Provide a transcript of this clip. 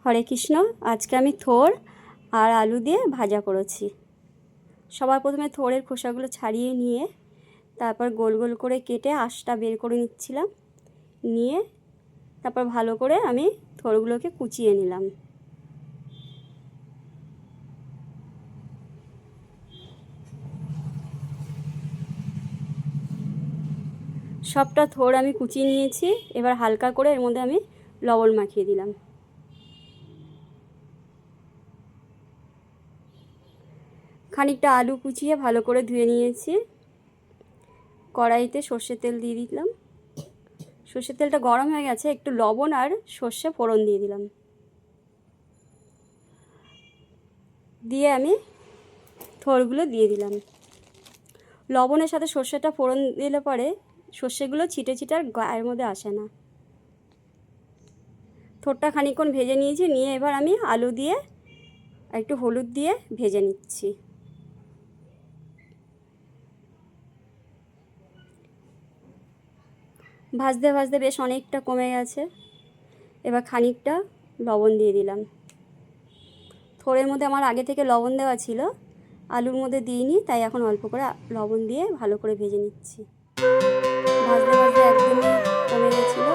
হরে কৃষ্ণ। আজকে আমি থোড় আর আলু দিয়ে ভাজা করেছি। সবার প্রথমে থোড়ের খোসাগুলো ছাড়িয়ে নিয়ে তারপর গোল গোল করে কেটে আঁশটা বের করে নিচ্ছিলাম। নিয়ে তারপর ভালো করে আমি থোড়গুলোকে কুচিয়ে নিলাম। সবটা থোড় আমি কুচিয়ে নিয়েছি। এবার হালকা করে এর মধ্যে আমি লবণ মাখিয়ে দিলাম। খানিকটা আলু কুচিয়ে ভালো করে ধুয়ে নিয়েছি। কড়াইতে সর্ষের তেল দিয়ে দিলাম। সর্ষের তেলটা গরম হয়ে গেছে, একটু লবণ আর সর্ষে ফোড়ন দিয়ে দিলাম। দিয়ে আমি থোড়গুলো দিয়ে দিলাম। লবণের সাথে সর্ষেটা ফোড়ন দিলে পরে সর্ষেগুলো ছিটে ছিটে আর গায়ের মধ্যে আসে না। থোড়টা খানিকক্ষণ ভেজে নিয়েছি। নিয়ে এবার আমি আলু দিয়ে একটু হলুদ দিয়ে ভেজে নিচ্ছি। ভাজতে ভাজতে বেশ অনেকটা কমে গেছে। এবার খানিকটা লবণ দিয়ে দিলাম। থোড়ের মধ্যে আমার আগে থেকে লবণ দেওয়া ছিল, আলুর মধ্যে দিইনি, তাই এখন অল্প করে লবণ দিয়ে ভালো করে ভেজে নিচ্ছি। ভাজতে ভাজতে একদমই কমে গেছিলো।